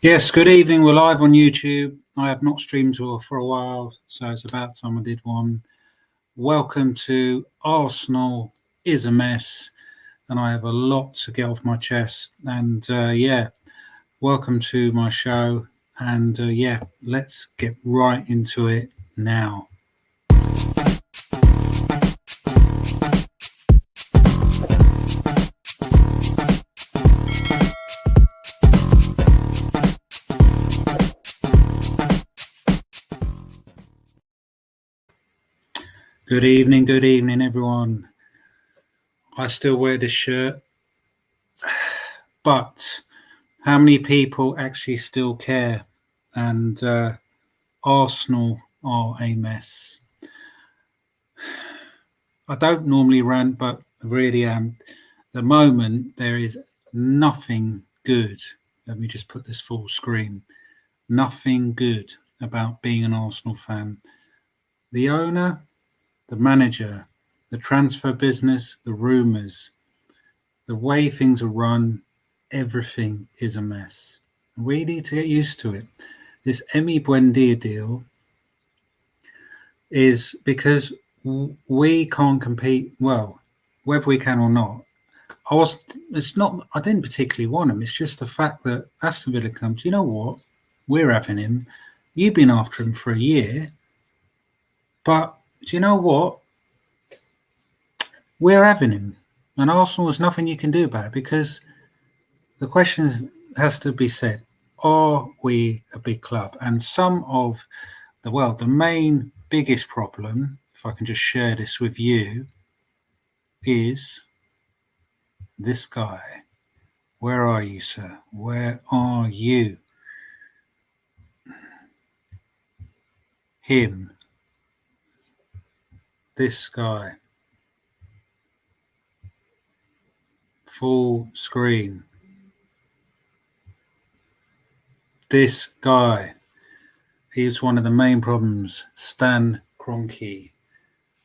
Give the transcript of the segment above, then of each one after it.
Yes, good evening. We're live on YouTube. I have not streamed for a while, so it's about time I did one. Welcome to Arsenal is a Mess, and I have a lot to get off my chest. And welcome to my show. And let's get right into it now. Good evening, everyone. I still wear this shirt, but how many people actually still care? And Arsenal are a mess. I don't normally rant, but I really am. At the moment, there is nothing good. Let me just put this full screen. Nothing good about being an Arsenal fan. The owner, the manager, the transfer business, the rumours, the way things are run, everything is a mess. We need to get used to it. This Emi Buendia deal is because we can't compete well, whether we can or not. I didn't particularly want him. It's just the fact that Aston Villa comes, you know what? We're having him. You've been after him for a year. But do you know what? We're having him. And Arsenal, there's nothing you can do about it because the question has to be said, are we a big club? And the main biggest problem, if I can just share this with you, is this guy. Where are you, sir? Where are you? Him. This guy. Full screen. This guy. He's one of the main problems. Stan Kroenke.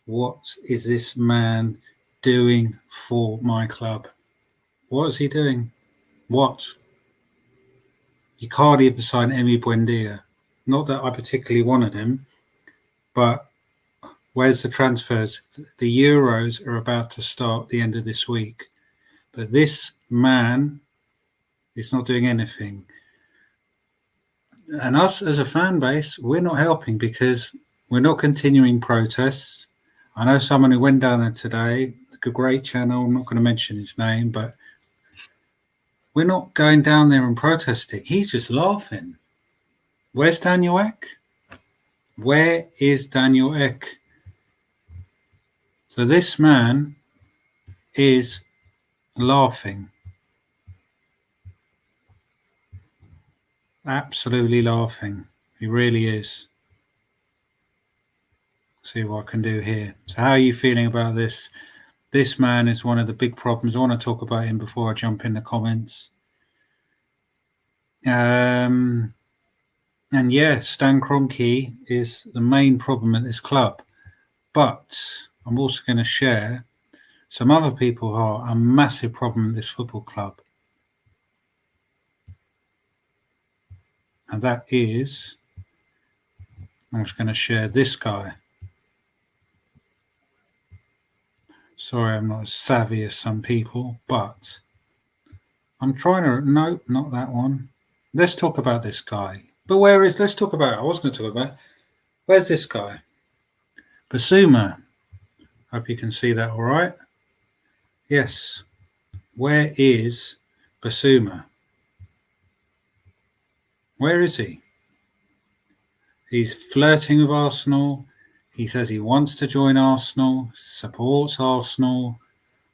What is this man doing for my club? What is he doing? What? Icardi beside Emi Buendia. Not that I particularly wanted him, but where's the transfers? The Euros are about to start the end of this week. But this man is not doing anything. And us as a fan base, we're not helping because we're not continuing protests. I know someone who went down there today, a great channel, I'm not going to mention his name, but we're not going down there and protesting. He's just laughing. Where's Daniel Ek? Where is Daniel Ek? So this man is laughing. Absolutely laughing. He really is. See what I can do here. So how are you feeling about this? This man is one of the big problems. I want to talk about him before I jump in the comments. And yeah, Stan Kroenke is the main problem at this club. But I'm also going to share some other people who are a massive problem at this football club. And that is, I'm just going to share this guy. Sorry, I'm not as savvy as some people, but I'm trying to, nope, not that one. Let's talk about this guy. But let's talk about, I was going to talk about, where's this guy? Basuma. Hope you can see that all right. Yes. Where is Basuma? Where is he? He's flirting with Arsenal. He says he wants to join Arsenal, supports Arsenal.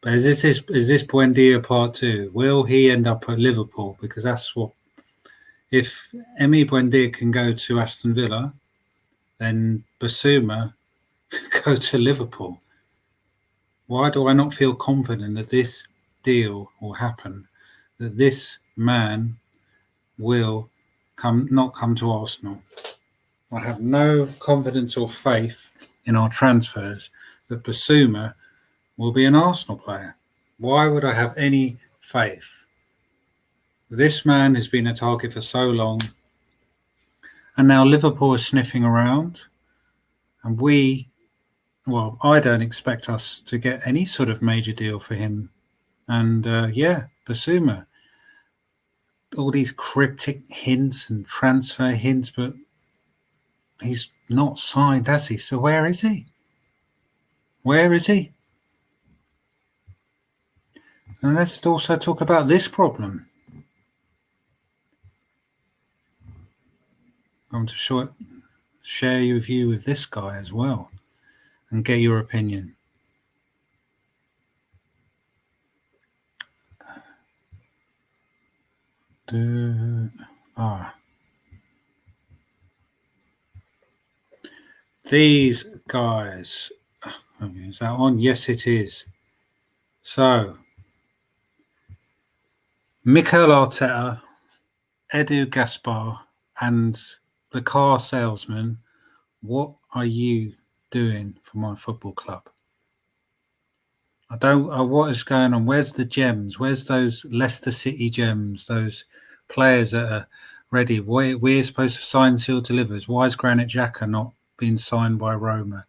But is this Buendia part 2? Will he end up at Liverpool? Because that's what, if Emi Buendia can go to Aston Villa, then Basuma go to Liverpool. Why do I not feel confident that this deal will happen? That this man will not come to Arsenal? I have no confidence or faith in our transfers that Basuma will be an Arsenal player. Why would I have any faith? This man has been a target for so long, and now Liverpool is sniffing around, and I don't expect us to get any sort of major deal for him. And Basuma, all these cryptic hints and transfer hints, but he's not signed, has he? So where is he? Where is he? And let's also talk about this problem. I want to share your view with this guy as well and get your opinion. These guys. Is that on? Yes, it is. So, Mikel Arteta, Edu Gaspar, and the car salesman. What are you doing for my football club? What is going on? Where's the gems? Where's those Leicester City gems? Those players that are ready? We're supposed to sign, seal, delivers. Why is Granit Xhaka not being signed by Roma?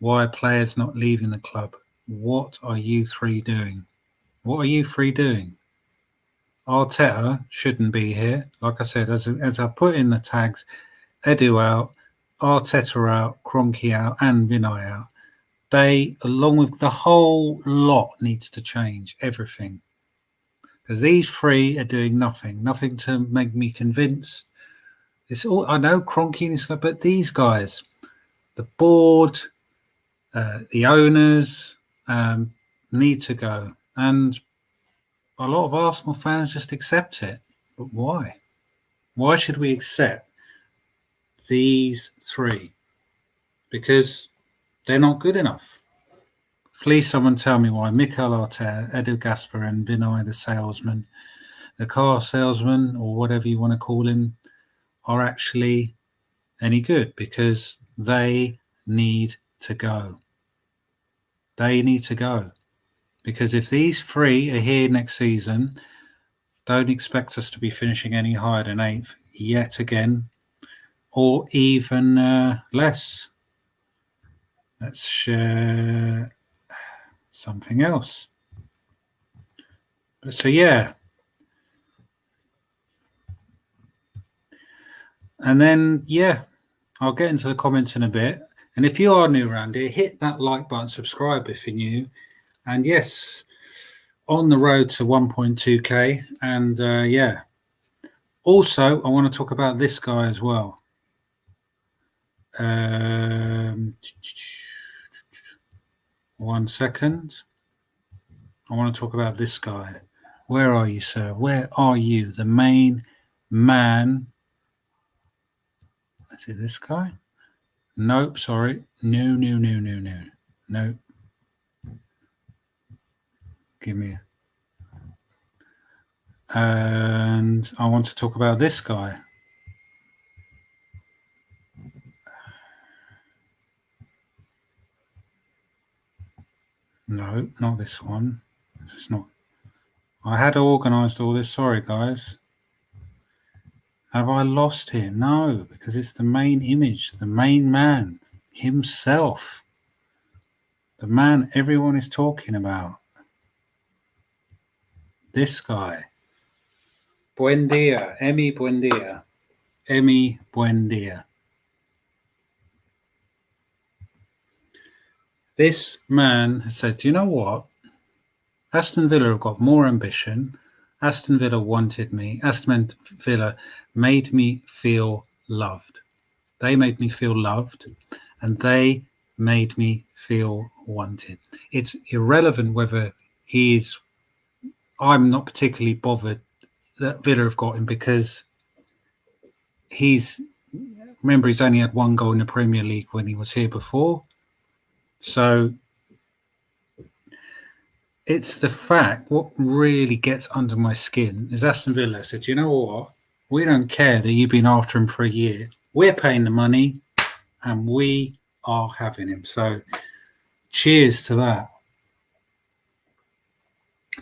Why are players not leaving the club? What are you three doing? What are you three doing? Arteta shouldn't be here. Like I said, as I put in the tags, Edu out, Arteta out, Kroenke out, and Vinay out. They, along with the whole lot, needs to change everything. Because these three are doing nothing to make me convinced. It's all I know, Kroenke is, but these guys, the board, the owners, need to go, and a lot of Arsenal fans just accept it. But why? Why should we accept these three? Because they're not good enough. Please, someone tell me why Mikel Arteta, Edu Gaspar, and Vinay, the salesman, the car salesman, or whatever you want to call him, are actually any good, because they need to go. They need to go. Because if these three are here next season, don't expect us to be finishing any higher than 8th yet again, or even less. Let's share something else. So, yeah. And then, I'll get into the comments in a bit. And if you are new around here, hit that like button, subscribe if you're new. And yes, on the road to 1.2K. And also, I want to talk about this guy as well. 1 second. I want to talk about this guy. Where are you, sir? Where are you? The main man. Is it this guy? Nope, sorry. No. Nope. Give me. And I want to talk about this guy. No, not this one. It's not. I had organised all this. Sorry, guys. Have I lost here? No, because it's the main image, the main man himself, the man everyone is talking about. This guy. Buendia, Emi Buendia. Emi Buendia. This man has said, do you know what? Aston Villa have got more ambition. Aston Villa wanted me. Aston Villa made me feel loved. They made me feel loved, and they made me feel wanted. It's irrelevant whether I'm not particularly bothered that Villa have got him, because remember, he's only had 1 goal in the Premier League when he was here before. So it's the fact, what really gets under my skin is Aston Villa said, you know what? We don't care that you've been after him for a year. We're paying the money and we are having him. So cheers to that.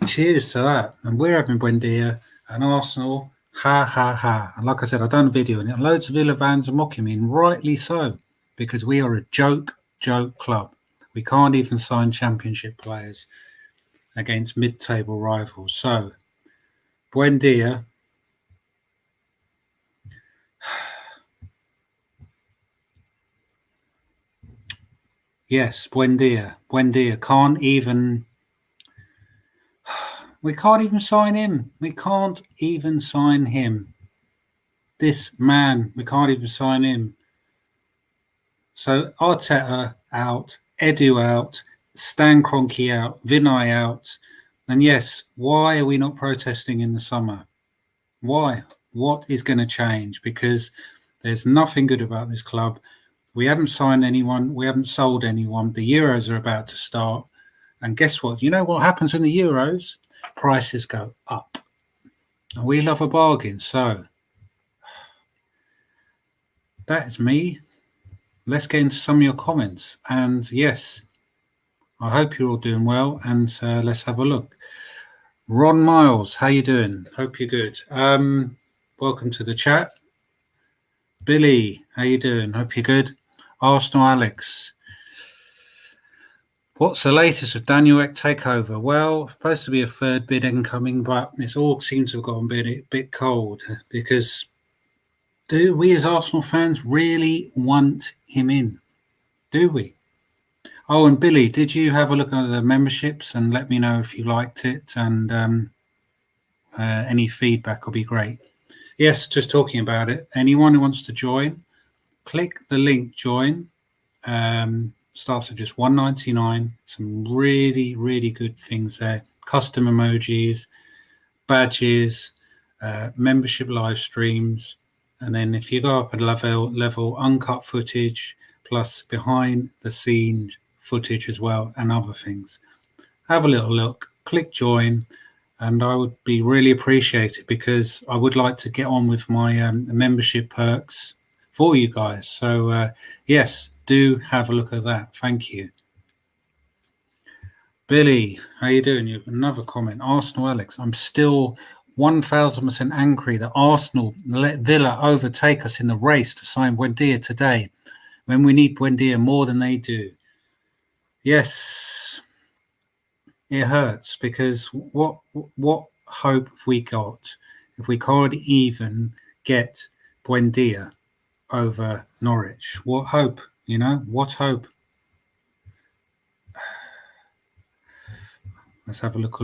Cheers to that. And we're having Buendia And Arsenal, ha, ha, ha. And like I said, I've done a video and loads of Villa fans are mocking me, and rightly so, because we are a joke club. We can't even sign championship players against mid-table rivals. So, buen dia. Yes, buen dia. Buen dia. We can't even sign him. We can't even sign him. This man, we can't even sign him. So Arteta out, Edu out, Stan Kroenke out, Vinay out. And yes, why are we not protesting in the summer? Why? What is going to change? Because there's nothing good about this club. We haven't signed anyone. We haven't sold anyone. The Euros are about to start. And guess what? You know what happens when the Euros? Prices go up. And we love a bargain. So that is me. Let's get into some of your comments. And yes, I hope you're all doing well. And let's have a look. Ron Miles, how you doing? Hope you're good. Welcome to the chat. Billy, how you doing? Hope you're good. Arsenal Alex. What's the latest with Daniel Ek takeover? Well, supposed to be a third bid incoming, but it all seems to have gone a bit cold because do we as Arsenal fans really want him in? Do we? Oh, and Billy, did you have a look at the memberships and let me know if you liked it, and any feedback will be great. Yes, just talking about it. Anyone who wants to join, click the link join. Starts at just $1.99. Some really, really good things there. Custom emojis, badges, membership live streams. And then if you go up a level, uncut footage, plus behind the scenes footage as well, and other things. Have a little look, click join, and I would be really appreciated because I would like to get on with my membership perks for you guys. So yes, do have a look at that. Thank you. Billy, how you doing? You have another comment. Arsenal Alex, I'm still 1000% angry that Arsenal let Villa overtake us in the race to sign Buendia today when we need Buendia more than they do. Yes, it hurts because what hope have we got if we can't even get Buendia over Norwich? What hope? You know, what hope? Let's have a look.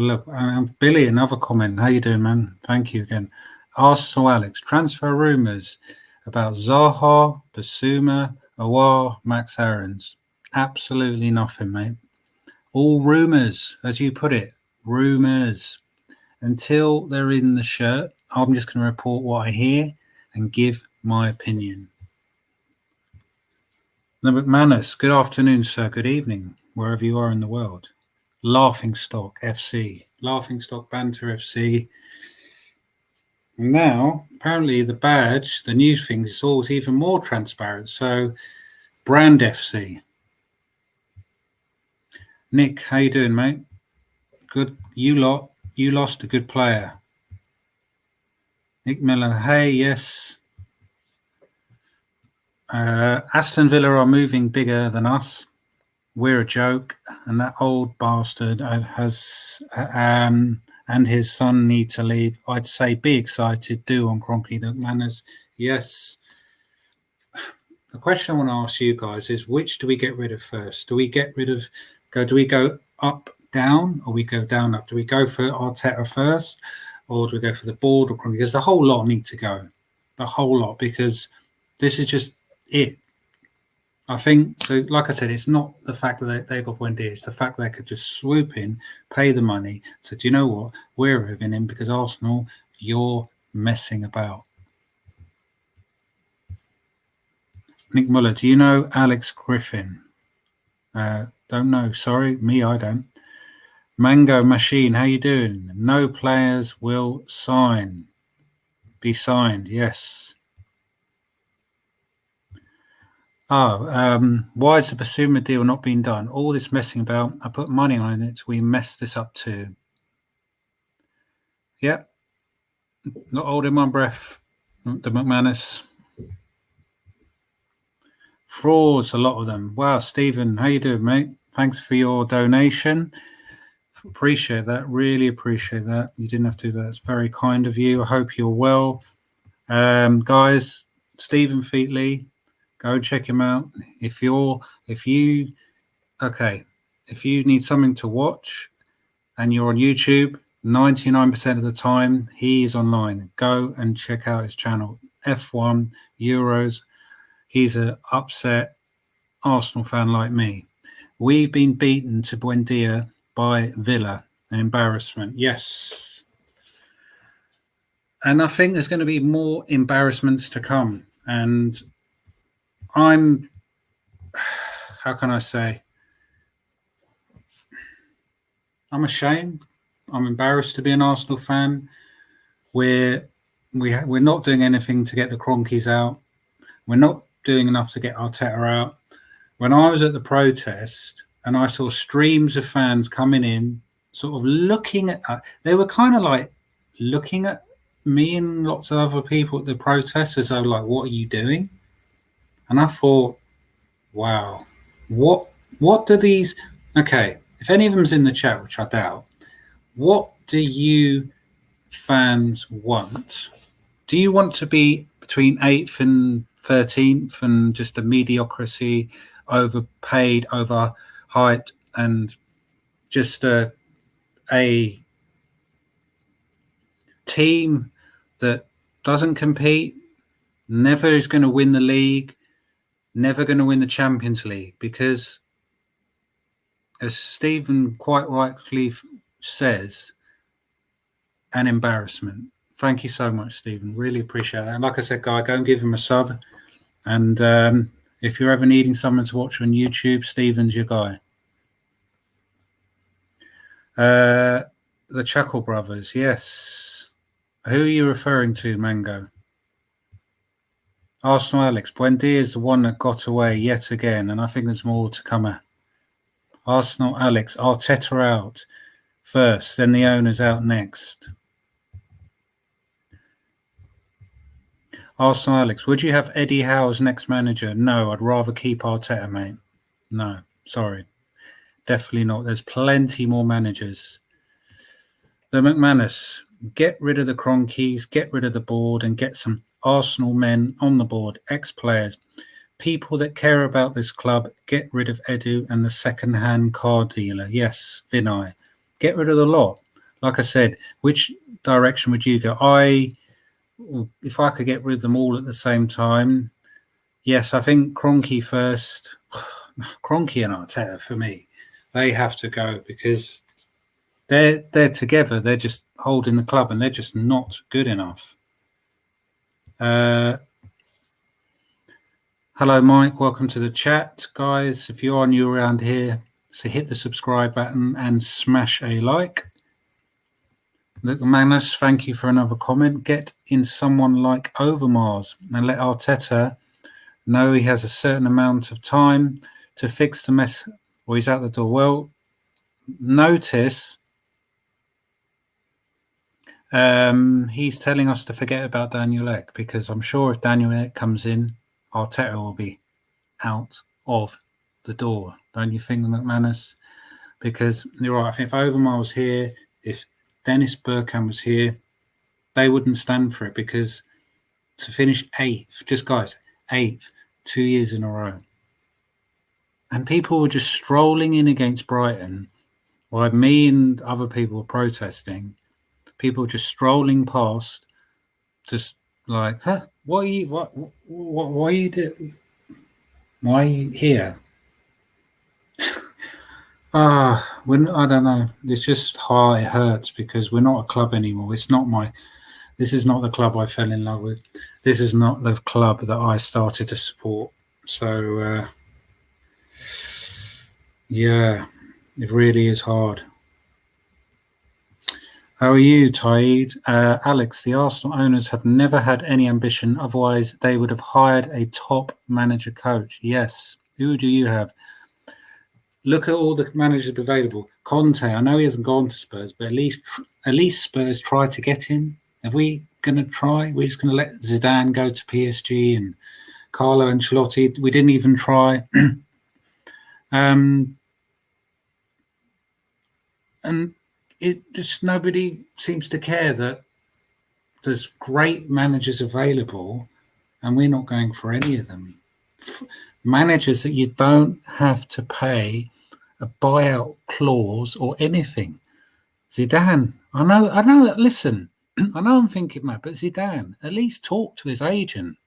Billy, another comment. How you doing, man? Thank you again. Arsenal Alex, transfer rumours about Zaha, Basuma, Awar, Max Aarons. Absolutely nothing, mate. All rumours, as you put it. Rumours. Until they're in the shirt, I'm just going to report what I hear and give my opinion. The McManus, good afternoon, sir. Good evening, wherever you are in the world. Laughingstock FC, Laughingstock Banter FC. Now, apparently, the badge, the new things, is always even more transparent. So, Brand FC. Nick, how you doing, mate? Good. You lost a good player. Nick Miller, hey, yes. Aston Villa are moving bigger than us. We're a joke, and that old bastard has and his son need to leave. I'd say be excited, do on Kroenke the manners. Yes. The question I want to ask you guys is, which do we get rid of first? Do we go up, down, or we go down, up? Do we go for Arteta first, or do we go for the board or Kroenke? Because the whole lot need to go. The whole lot, because this is just it. I think, so like I said, it's not the fact that they got Buendia, it's the fact that they could just swoop in, pay the money. So do you know what? We're moving in because Arsenal, you're messing about. Nick Muller, do you know Alex Griffin? Don't know. Sorry, me, I don't. Mango Machine, how you doing? No players will be signed, yes. Why is the Basuma deal not being done? All this messing about, I put money on it, we messed this up too. Yep. Not holding my breath. The McManus frauds, a lot of them. Wow, Stephen, how you doing, mate? Thanks for your donation. Appreciate that. Really appreciate that. You didn't have to do that. It's very kind of you. I hope you're well. Guys, Stephen Featley, go check him out. If you need something to watch and you're on YouTube, 99% of the time he is online. Go and check out his channel. F1 Euros. He's an upset Arsenal fan like me. We've been beaten to Buendia by Villa. An embarrassment. Yes. And I think there's going to be more embarrassments to come. And how can I say? I'm ashamed. I'm embarrassed to be an Arsenal fan. We're not doing anything to get the Cronkies out. We're not doing enough to get Arteta out. When I was at the protest and I saw streams of fans coming in, sort of looking at, they were kind of like looking at me and lots of other people at the protest as though like, what are you doing? And I thought, wow, what do these? Okay, if any of them's in the chat, which I doubt, what do you fans want? Do you want to be between 8th and 13th and just a mediocrity, overpaid, overhyped, and just a team that doesn't compete, never is going to win the league, never going to win the Champions League? Because as Stephen quite rightly says, an embarrassment. Thank you so much, Stephen. Really appreciate that. And like I said, guy, go and give him a sub. And if you're ever needing someone to watch on YouTube, Stephen's your guy. The Chuckle Brothers, yes. Who are you referring to, Mango? Arsenal Alex. Buendia is the one that got away yet again, and I think there's more to come. Arsenal Alex. Arteta out first, then the owners out next. Arsenal Alex. Would you have Eddie Howe as next manager? No, I'd rather keep Arteta, mate. No, sorry. Definitely not. There's plenty more managers. The McManus. Get rid of the Cronkies, get rid of the board, and get some Arsenal men on the board, ex-players, people that care about this club. Get rid of Edu and the second-hand car dealer. Yes, Vinay. Get rid of the lot. Like I said, which direction would you go? If I could get rid of them all at the same time, yes, I think Kroenke first. Kroenke and Arteta, for me, they have to go because they're together. They're just holding the club and they're just not good enough. Hello, Mike. Welcome to the chat. Guys, if you are new around here, so hit the subscribe button and smash a like. Look, Magnus, thank you for another comment. Get in someone like Overmars and let Arteta know he has a certain amount of time to fix the mess or he's out the door. Well, notice he's telling us to forget about Daniel Ek because I'm sure if Daniel Ek comes in, Arteta will be out of the door. Don't you think, McManus? Because you're right. I think if Overmars was here, if Dennis Bergkamp was here, they wouldn't stand for it because to finish 8th, just guys, 8th, 2 years in a row. And people were just strolling in against Brighton while me and other people were protesting. People just strolling past, just like, huh, what are you doing? Why are you here? I don't know. It's just how it hurts because we're not a club anymore. This is not the club I fell in love with. This is not the club that I started to support. So, yeah, it really is hard. How are you, Taid? Alex, the Arsenal owners have never had any ambition. Otherwise, they would have hired a top manager coach. Yes. Who do you have? Look at all the managers available. Conte, I know he hasn't gone to Spurs, but at least Spurs tried to get him. Have we going to try? We're just going to let Zidane go to PSG and Carlo Ancelotti. We didn't even try. And it just nobody seems to care that there's great managers available, and we're not going for any of them. Managers that you don't have to pay a buyout clause or anything. Zidane, I know. Listen, I know I'm thinking mad, but Zidane, at least talk to his agent.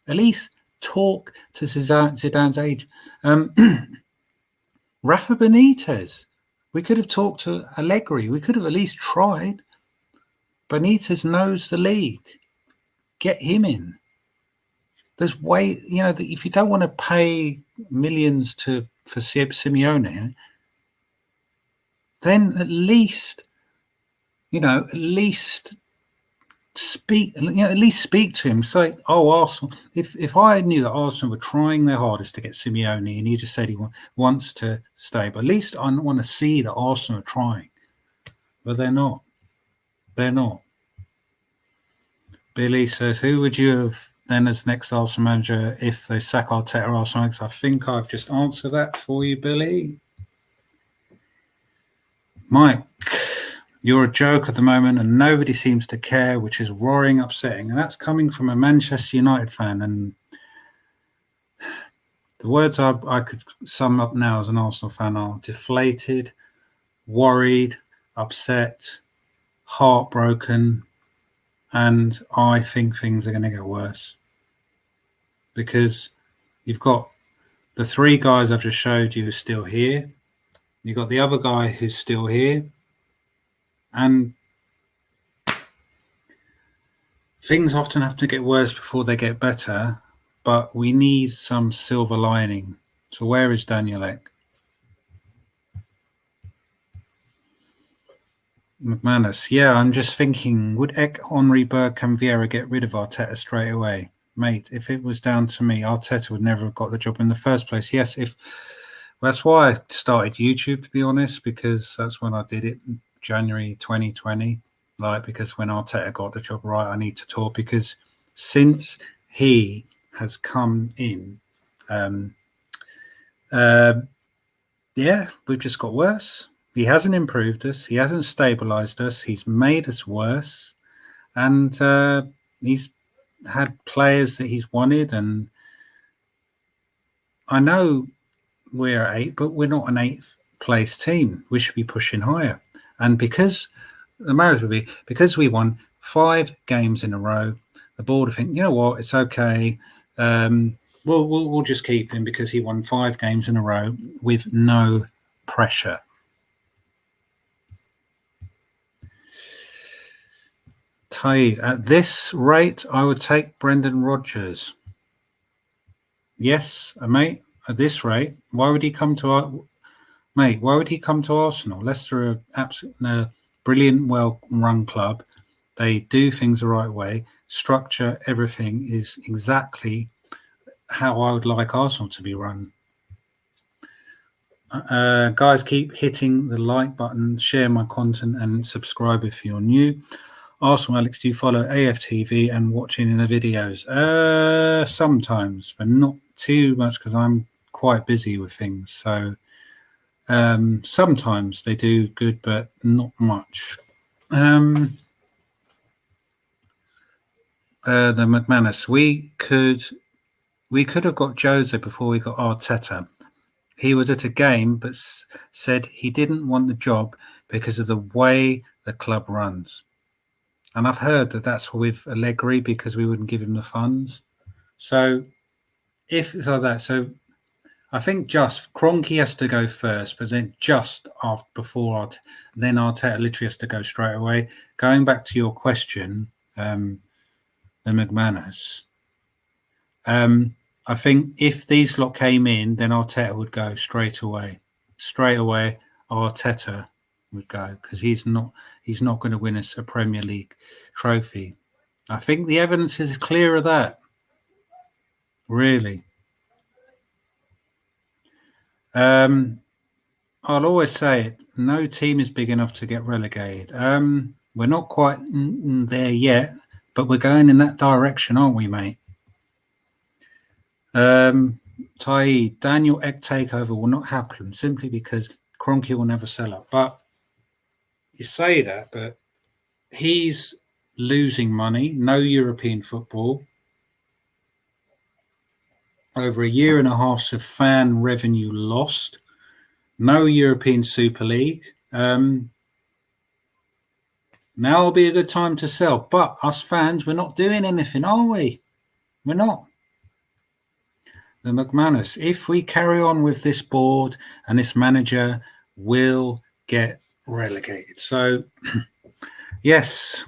At least talk to Zidane's agent. Rafa Benitez, we could have talked to Allegri. We could have at least tried. Benitez knows the league. Get him in. There's way, that if you don't want to pay millions for Simeone, then at least speak. At least speak to him. Say, oh, Arsenal. If I knew that Arsenal were trying their hardest to get Simeone, and he just said he wants to stay, but at least I want to see that Arsenal are trying. But they're not. They're not. Billy says, who would you have then as next Arsenal manager if they sack Arteta or Arsenal? I think I've just answered that for you, Billy. Mike, you're a joke at the moment and nobody seems to care, which is roaring upsetting. And that's coming from a Manchester United fan. And the words I could sum up now as an Arsenal fan are deflated, worried, upset, heartbroken. And I think things are going to get worse because you've got the three guys I've just showed you are still here. You've got the other guy who's still here. And things often have to get worse before they get better, but we need some silver lining. So where is Daniel Ek? McManus, yeah, I'm just thinking, would Ek, Henry, Bergkamp, Vieira get rid of Arteta straight away? Mate, if it was down to me, Arteta would never have got the job in the first place. Yes, that's why I started YouTube, to be honest, because that's when I did it in January 2020. Because when Arteta got the job right, I need to talk, because since he has come in, we've just got worse. He hasn't improved us. He hasn't stabilized us. He's made us worse. And he's had players that he's wanted. And I know we're 8, but we're not an 8th place team. We should be pushing higher. And because the marriage would be, because we won 5 games in a row, the board will think, you know what, it's okay. We'll just keep him because he won 5 games in a row with no pressure. Taid, at this rate, I would take Brendan Rodgers. Yes, mate. At this rate, why would he come to Why would he come to Arsenal? Leicester are absolutely brilliant, well-run club. They do things the right way. Structure, everything is exactly how I would like Arsenal to be run. Guys, keep hitting the like button, share my content, and subscribe if you're new. Arsenal Alex, do you follow AFTV and watching in the videos? Sometimes, but not too much because I'm quite busy with things. So sometimes they do good, but not much. The McManus, we could have got Jose before we got Arteta. He was at a game, but said he didn't want the job because of the way the club runs. And I've heard that that's with Allegri because we wouldn't give him the funds. So if it's like that, so I think just Kroenke has to go first, but then just before then Arteta literally has to go straight away. Going back to your question, the McManus, I think if these lot came in, then Arteta would go straight away. Straight away, Arteta would go because he's not going to win us a Premier League trophy. I think the evidence is clear of that. Really. I'll always say it. No team is big enough to get relegated. We're not quite there yet, but we're going in that direction, aren't we, mate? Tai, Daniel Egg takeover will not happen simply because Kroenke will never sell it. But you say that, but he's losing money. No European football. Over a year and a half of fan revenue lost. No European Super League. Now will be a good time to sell. But us fans, we're not doing anything, are we? We're not. The McManus, if we carry on with this board and this manager, will get relegated. So, yes,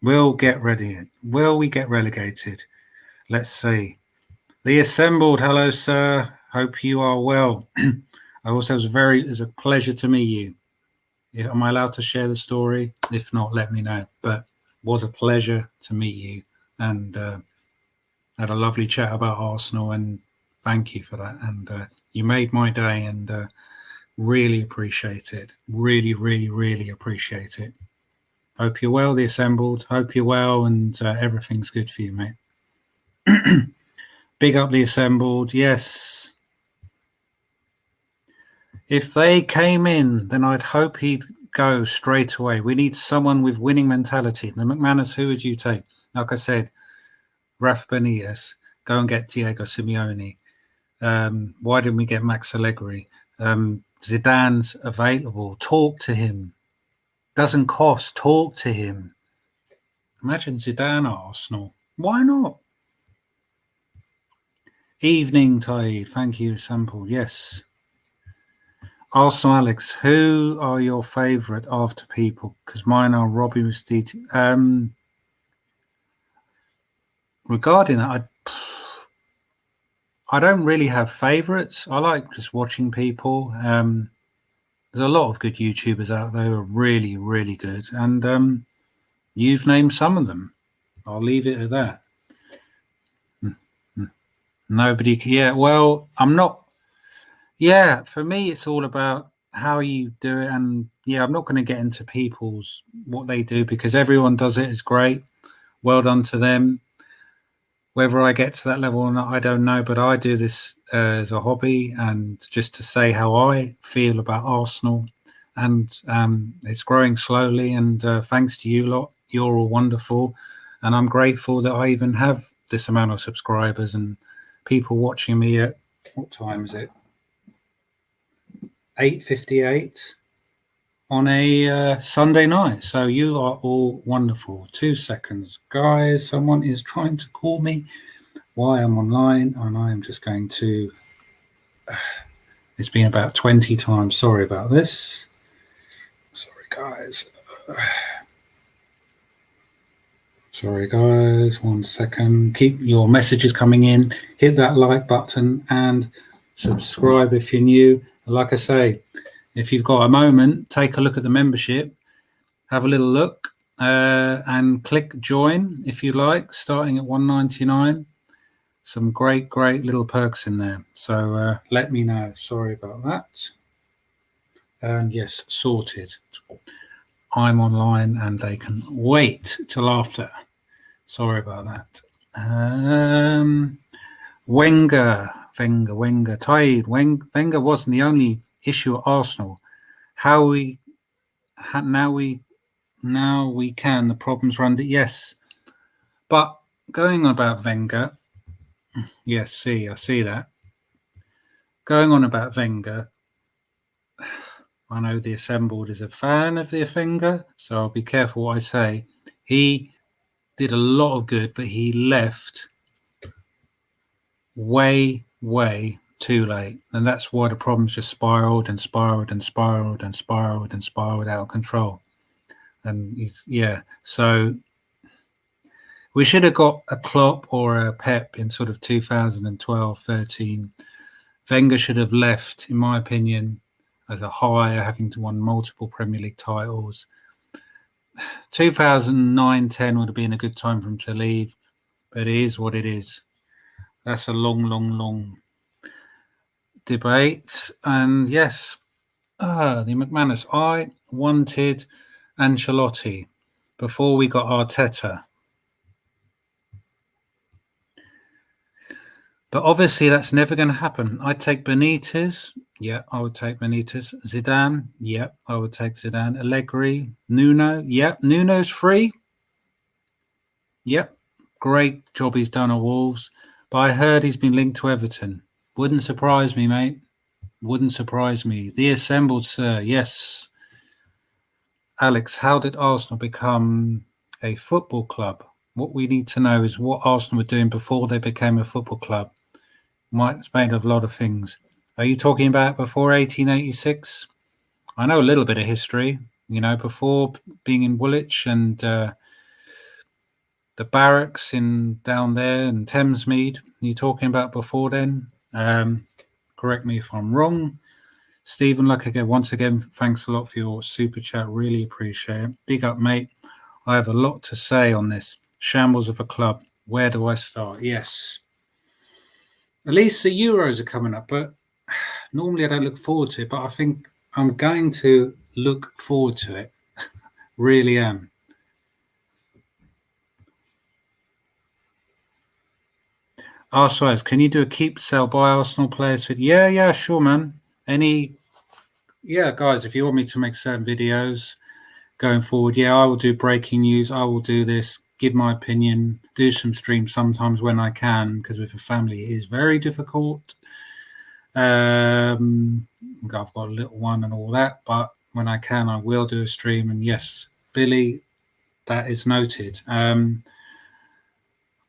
we'll get relegated. Will we get relegated? Let's see. The Assembled, hello, sir. Hope you are well. I also it was a pleasure to meet you. Am I allowed to share the story? If not, let me know. But it was a pleasure to meet you and had a lovely chat about Arsenal, and thank you for that. And you made my day, and really appreciate it. Really, really, really appreciate it. Hope you're well, the Assembled. Hope you're well, and everything's good for you, mate. Big up the Assembled. Yes. If they came in, then I'd hope he'd go straight away. We need someone with winning mentality. The McManus, who would you take? Like I said, Rafa Benitez, go and get Diego Simeone. Why didn't we get Max Allegri? Zidane's available. Talk to him. Doesn't cost. Talk to him. Imagine Zidane at Arsenal. Why not? Evening, Taid. Thank you, Sample. Yes. Arsenal, Alex, who are your favourite after people? Because mine are Robbie Mustiti. Regarding that, I don't really have favourites. I like just watching people. There's a lot of good YouTubers out there who are really, really good. And you've named some of them. I'll leave it at that. Nobody. Yeah, well, I'm not. Yeah, for me, it's all about how you do it. And yeah, I'm not going to get into people's what they do because everyone does it is great. Well done to them. Whether I get to that level or not, I don't know. But I do this as a hobby and just to say how I feel about Arsenal. And it's growing slowly. And thanks to you lot, you're all wonderful. And I'm grateful that I even have this amount of subscribers and people watching me at, what time is it? 8:58 on a Sunday night. So you are all wonderful. 2 seconds, guys. Someone is trying to call me while I'm online, and I am just going to. It's been about 20 times. Sorry about this. Sorry, guys. Sorry, guys. 1 second. Keep your messages coming in. Hit that like button and subscribe if you're new. Like I say, if you've got a moment, take a look at the membership, have a little look, and click join if you like, starting at $1.99. Some great little perks in there. So let me know. Sorry about that. And yes, sorted. I'm online and they can wait till after. Sorry about that. Wenger, Tide. Wenger wasn't the only issue at Arsenal. Now we can. The problems run. Yes, but going on about Wenger. Yes, I see that. Going on about Wenger. I know the Assembled is a fan of the Wenger, so I'll be careful what I say. He did a lot of good, but he left way too late, and that's why the problems just spiraled out of control. And so we should have got a Klopp or a Pep in sort of 2012-13. Wenger should have left, in my opinion, as a hire, having to won multiple Premier League titles. 2009-10 would have been a good time for him to leave, but it is what it is. That's a long debate. And yes, the McManus. I wanted Ancelotti. before we got Arteta. But obviously that's never going to happen. I'd take Benitez. Yeah, I would take Benitez. Zidane. Yeah, I would take Zidane. Allegri. Nuno. Yeah, Nuno's free. Yep, great job he's done at Wolves. But I heard he's been linked to Everton. Wouldn't surprise me, mate. Wouldn't surprise me. The assembled, sir. Yes. Alex, how did Arsenal become a football club? What we need to know is what Arsenal were doing before they became a football club. Might explain a lot of things. Are you talking about before 1886? I know a little bit of history. You know, before being in Woolwich and the barracks in down there in Thamesmead. Are you talking about before then? Correct me if I'm wrong. Stephen, once again, thanks a lot for your super chat. Really appreciate it. Big up, mate. I have a lot to say on this. Shambles of a club. Where do I start? Yes. At least the Euros are coming up, but normally I don't look forward to it, but I think I'm going to look forward to it. Really am. Arsenal, can you do a keep sell buy Arsenal players for? Yeah, sure, man. Guys, if you want me to make certain videos going forward, I will do breaking news. I will do this, give my opinion, do some streams sometimes when I can, because with a family it is very difficult. I've got a little one and all that, but when I can, I will do a stream. And yes, Billy, that is noted.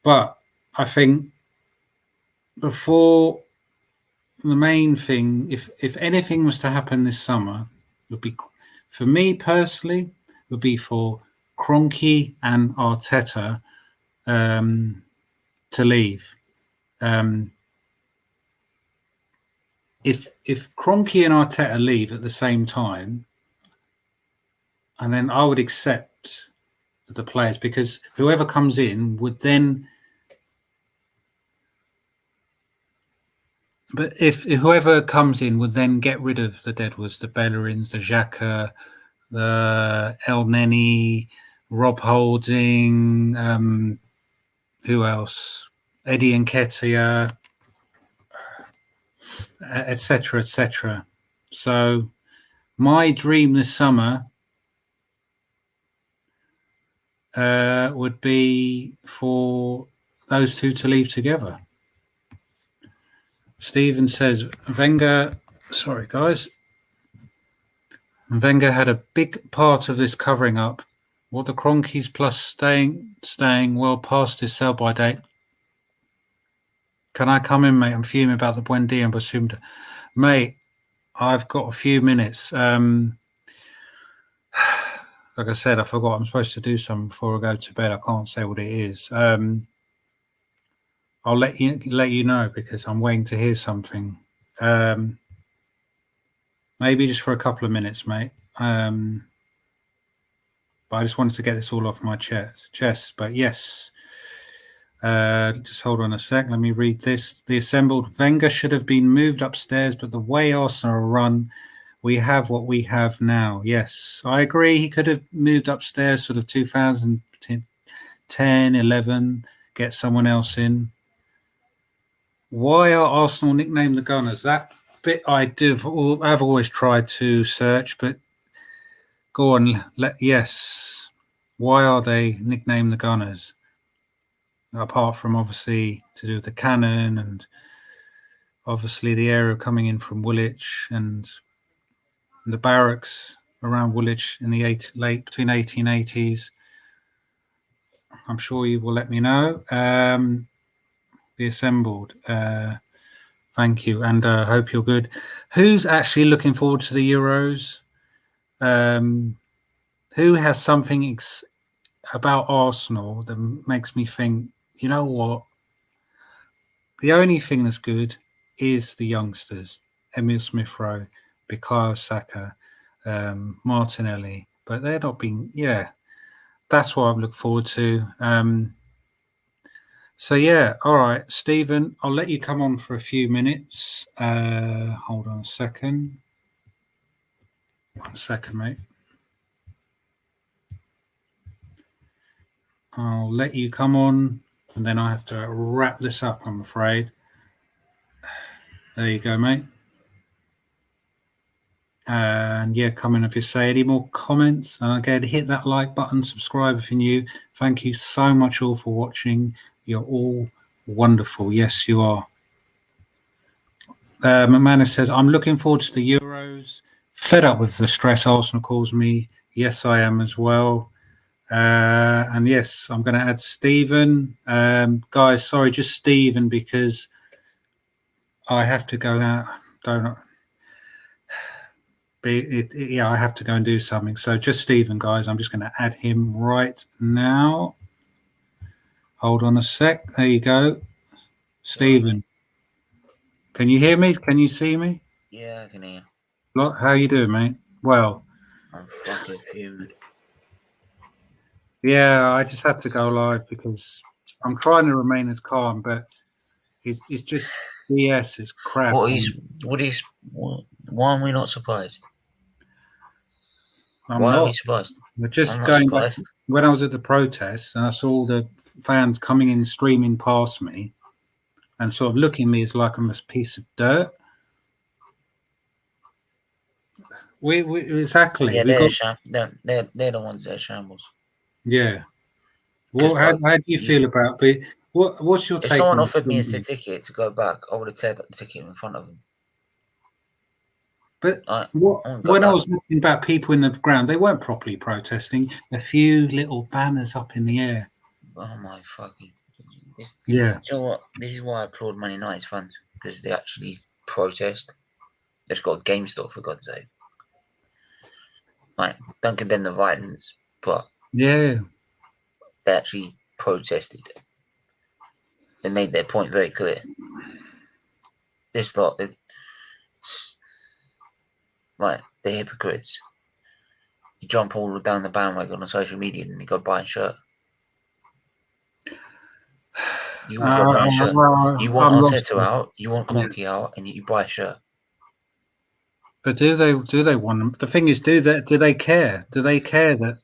But I think before the main thing, if anything was to happen this summer, would be for me personally, would be for Kroenke and Arteta to leave. If Kroenke and Arteta leave at the same time, and then I would accept the players, because whoever comes in would then. But if whoever comes in would then get rid of the deadwoods, the Bellerins, the Xhaka, the El Neni, Rob Holding, who else? Eddie Nketiah, etc., etc. So my dream this summer would be for those two to leave together. Stephen says, Wenger, sorry guys, Wenger had a big part of this covering up. What the Kroenkes plus staying well past his sell-by date. Can I come in, mate? I'm fuming about the Buendia and Basumda. Mate, I've got a few minutes. Like I said, I forgot I'm supposed to do something before I go to bed. I can't say what it is. I'll let you know, because I'm waiting to hear something. Maybe just for a couple of minutes, mate. But I just wanted to get this all off my chest. But yes, just hold on a sec. Let me read this. The assembled Wenger should have been moved upstairs, but the way Arsenal are run, we have what we have now. Yes, I agree. He could have moved upstairs sort of 2010, 11, get someone else in. Why are Arsenal nicknamed the Gunners? That bit I've always tried to search, but go on. Yes. Why are they nicknamed the Gunners? Apart from obviously to do with the cannon and obviously the area coming in from Woolwich and the barracks around Woolwich in the between 1880s. I'm sure you will let me know. The assembled. Thank you, and hope you're good. Who's actually looking forward to the Euros? Who has something about Arsenal that makes me think, you know what? The only thing that's good is the youngsters. Emil Smith-Rowe, Bukayo Saka, Martinelli. But they're not being... Yeah, that's what I look forward to. So, yeah, all right, Stephen, I'll let you come on for a few minutes. Hold on a second. 1 second, mate. I'll let you come on, and then I have to wrap this up, I'm afraid. There you go, mate. And yeah, come in if you say any more comments. And again, hit that like button, subscribe if you're new. Thank you so much all for watching. You're all wonderful. Yes, you are. McManus says, I'm looking forward to the Euros. Fed up with the stress Arsenal calls me. Yes, I am as well. And yes, I'm going to add Stephen. Guys, sorry, just Stephen, because I have to go out. I have to go and do something. So just Stephen, guys. I'm just going to add him right now. Hold on a sec. There you go. Stephen. Can you hear me? Can you see me? Yeah, I can hear. How you doing, mate? Well, I'm fucking fuming. Yeah, I just had to go live because I'm trying to remain as calm, but it's just BS. It's crap. Why are we not surprised? Why are we surprised? We're just going back. When I was at the protest and I saw the fans coming in, streaming past me, and sort of looking at me as like I'm a piece of dirt. We exactly. Yeah, they're the ones that are shambles. Yeah. Well, how do you feel about it? What's your take? If someone offered me a ticket to go back, I would have taken the ticket in front of them. But when I was looking about people in the ground, they weren't properly protesting. A few little banners up in the air. Oh my fucking! Yeah. You know what? This is why I applaud Man United's fans, because they actually protest. They've got a game store, for God's sake. Like, don't condemn the violence, but yeah, they actually protested. They made their point very clear. This lot, like, they're hypocrites. You jump all down the bandwagon on social media and you go buy a shirt. You want to go buy a shirt. You want Arteta out, you want Kroenke out, and you buy a shirt. But do they want them? The thing is, do they care? Do they care that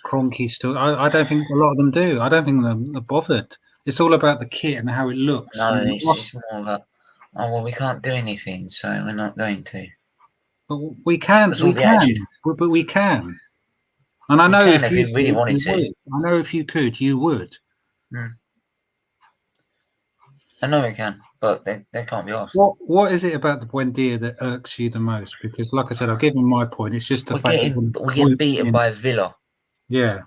Kroenke still? I don't think a lot of them do. I don't think they're bothered. It's all about the kit and how it looks. No, it's more about, oh well, we can't do anything, so we're not going to. But we can. But we can. And I know if you really wanted to. I know if you could, you would. I know we can, but they can't be asked. What is it about the Buendia that irks you the most? Because, like I said, I've given my point. It's just the fact that we're getting beaten by Villa. Yeah,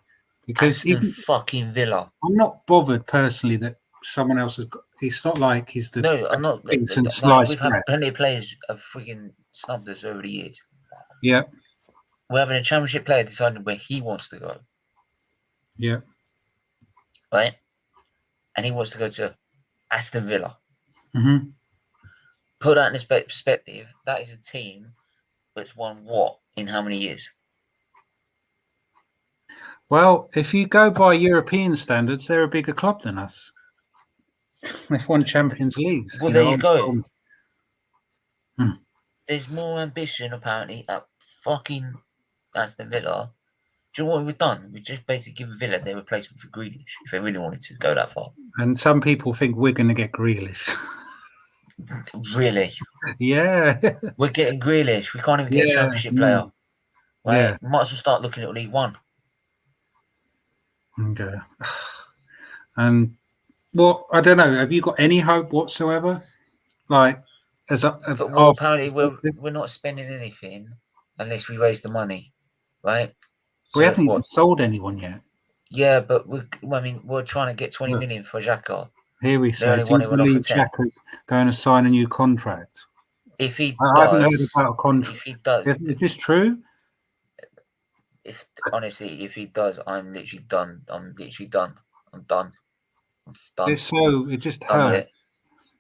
because even fucking Villa. I'm not bothered personally that someone else has got. It's not like he's the no. I'm not. We've had plenty of players have freaking snubbed us over the years. Yeah, we're having a championship player deciding where he wants to go. Yeah, right, and he wants to go to Aston Villa. Mm-hmm. Put that in perspective, that is a team that's won what in how many years? Well, if you go by European standards, they're a bigger club than us. They've won Champions Leagues. Well, there you go. There's more ambition apparently at fucking Aston Villa. Do you know what we've done? We've just basically given Villa their replacement for Grealish, if they really wanted to go that far. And some people think we're going to get Grealish. Really? Yeah. We're getting Grealish. We can't even get a championship player. Right? Yeah. We might as well start looking at League One. Okay. And I don't know. Have you got any hope whatsoever? Like, apparently we're not spending anything unless we raise the money, right? We haven't even sold anyone yet. Yeah, but we're trying to get 20 million for Xhaka. Here we say, do you believe Xhaka's going to sign a new contract? If he I haven't heard about a contract. If he does, is this true? Honestly, if he does, I'm literally done. I'm done. It just hurts.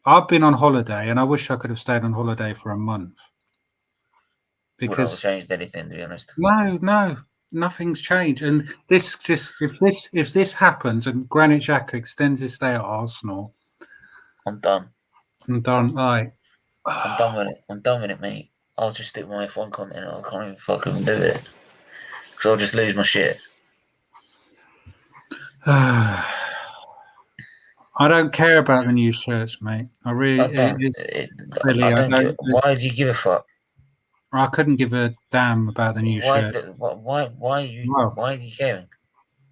I've been on holiday, and I wish I could have stayed on holiday for a month. Because wouldn't have changed anything, to be honest. No, nothing's changed. And if this happens and Granit Xhaka extends his stay at Arsenal, I'm done. I'm done. I'm done with it. I'm done with it, mate. I'll just stick my F1 content. I can't even fucking do it. Because I'll just lose my shit. I don't care about the new shirts, mate. I really, I I don't give. don't. Why do you give a fuck? I couldn't give a damn about the new shirt. Why are you? Wow. Why are you caring?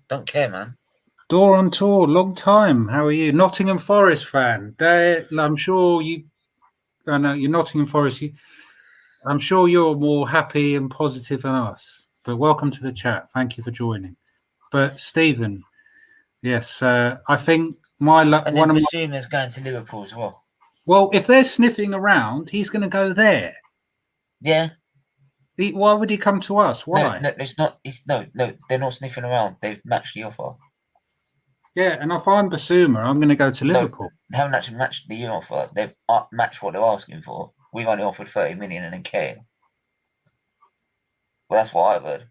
Don't care, man. Door on tour, long time. How are you, Nottingham Forest fan? I'm sure you. I know you're Nottingham Forest. I'm sure you're more happy and positive than us. But welcome to the chat. Thank you for joining. But Stephen, yes, I think And then Basuma's going to Liverpool as well. Well, if they're sniffing around, he's going to go there. Yeah. Why would he come to us? Why? No, it's not. No, they're not sniffing around. They've matched the offer. Yeah, and if I'm Basuma, I'm going to go to Liverpool. They haven't actually matched the offer. They've matched what they're asking for. We've only offered 30 million and then care. Well, that's what I've heard.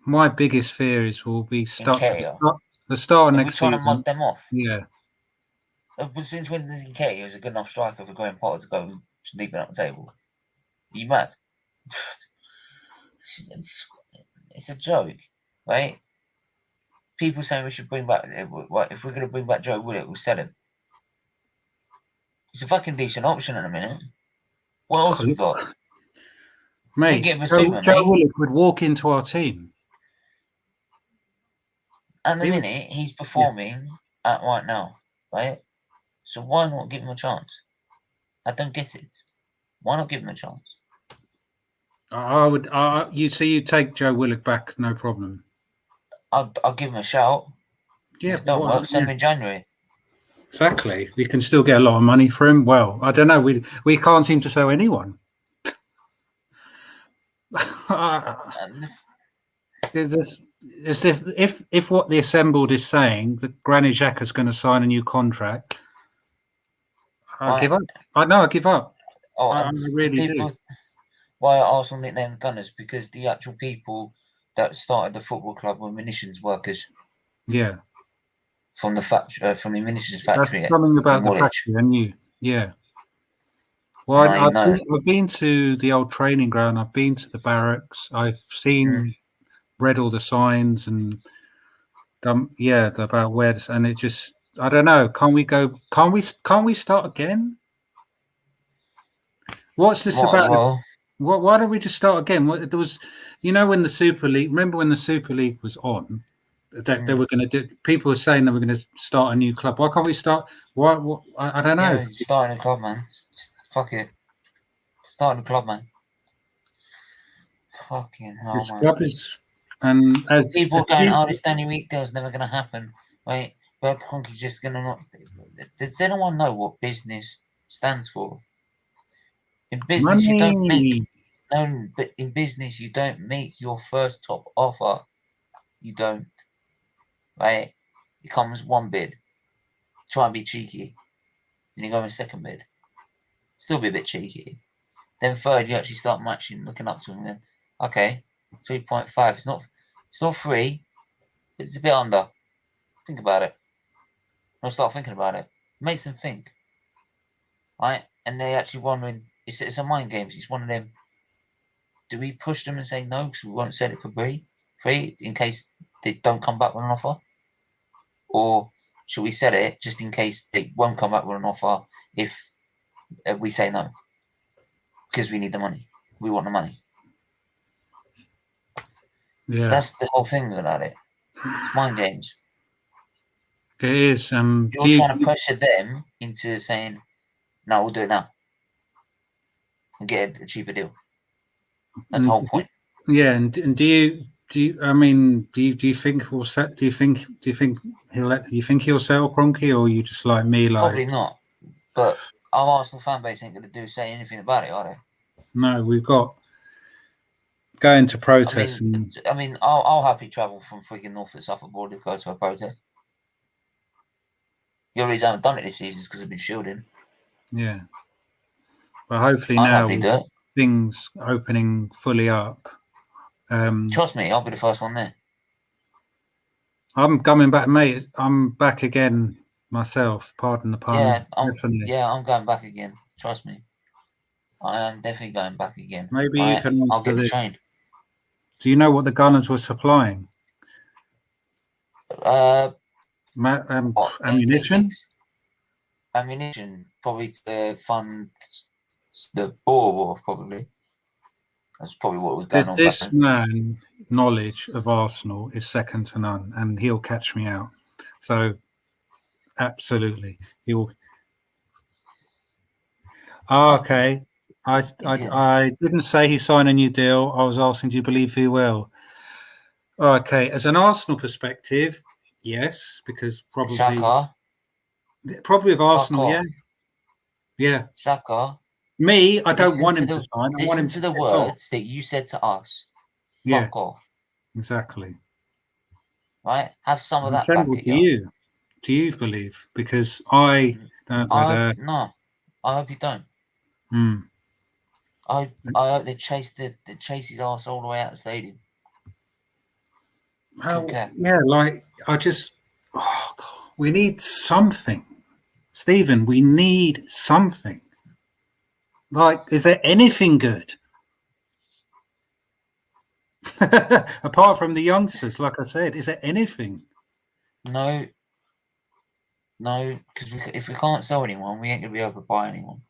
My biggest fear is we'll be stuck the start of next season. We're trying to mug them off. Yeah. But since when does he care? He was a good enough striker for Graham Potter to go sleeping at the table. Are you mad? It's a joke, right? People saying we should bring back. If we're going to bring back Joe Willock, we'll sell him. It's a fucking decent option at the minute. What else we got? Mate, Joe Willock would walk into our team. At the minute, he's performing at right now, right? So why not give him a chance? I don't get it. Why not give him a chance? I would. You take Joe Willock back, no problem. I'll give him a shout. Yeah, if it don't work, send him in January. Exactly. We can still get a lot of money for him. Well, I don't know. We can't seem to sell anyone. If what the assembled is saying that Granit Xhaka is going to sign a new contract, I give up. I give up. I really do. Why are Arsenal nicknamed Gunners? Because the actual people that started the football club were munitions workers. Yeah. From the factory, from the munitions factory. That's something about the factory, I knew. Yeah. Well, I've been to the old training ground. I've been to the barracks. I've seen, read all the signs and done. Yeah, about where this, and it just. I don't know. Can't we start again? What's this about? Well, why don't we just start again? There was, when the Super League. Remember when the Super League was on? That they were going to do. People were saying they were going to start a new club. Why can't we start? Why? I don't know. Yeah, starting a club, man. Fuck it. Starting a club, man. Fucking hell, this club is, and as people going, oh, this Danny Week deal's never going to happen, right? But Conky's just going to not. Does anyone know what business stands for? In business, you don't make. No, but in business, you don't make your first top offer. You don't. Right? It comes one bid. Try and be cheeky. Then you go in second bid. Still be a bit cheeky. Then third, you actually start matching, looking up to them. Then, okay, 3.5. It's not 3. But it's a bit under. Think about it. They'll start thinking about it. It makes them think. Right? And they actually wondering. It's a mind game. It's one of them. Do we push them and say no because we won't sell it for free in case they don't come back with an offer? Or should we sell it just in case they won't come back with an offer if we say no? Because we need the money. We want the money. Yeah. That's the whole thing about it. It's mind games. It is. You're trying to pressure them into saying, no, we'll do it now. And get a cheaper deal. That's the whole point. Yeah, and do you think we'll set? Do you think he'll sell Kroenke, or are you just like me? Probably not. But our Arsenal fan base ain't going to say anything about it, are they? No, we've got going to protest. I'll happily travel from freaking North to Suffolk border to go to a protest. The only reason I haven't done it this season is because I've been shielding. Yeah, but hopefully now things opening fully up. Trust me, I'll be the first one there. I'm coming back, mate. I'm back again myself. Pardon the pun. I'm going back again. Trust me. I am definitely going back again. Maybe you can. I'll get the train. Do you know what the Gunners were supplying? Ammunition. Ammunition, probably to fund the Boer War, probably. That's probably what was going on. This man knowledge of Arsenal is second to none, and he'll catch me out. So, absolutely, he will. Okay, I didn't say he signed a new deal. I was asking, do you believe he will? Okay, as an Arsenal perspective, yes, because probably Shaka. with Arsenal, yeah. Shaka. Me, I don't want him to sign. I want him to the piss words off. that you said to us. Yeah, fuck off. Exactly. Right? Have some of that Assembled back at to you. Do you believe? Because I don't. No, I hope you don't. I hope they chase his ass all the way out of the stadium. Yeah, like I just. Oh God, we need something, Stephen. We need something. Like, is there anything good? Apart from the youngsters, like I said, is there anything? No, because if we can't sell anyone, we ain't gonna be able to buy anyone.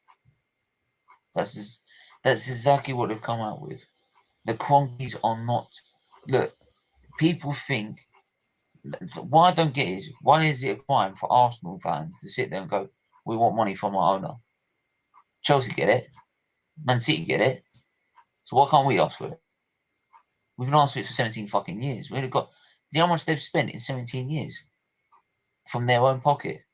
That's exactly what they've come out with. The Cronkies are not. Look, people think. What I don't get is, why is it a crime for Arsenal fans to sit there and go, "We want money from our owner"? Chelsea get it, Man City get it. So why can't we ask for it? We've been asked for it for 17 fucking years. We've got. Do you know how much they've spent in 17 years from their own pocket?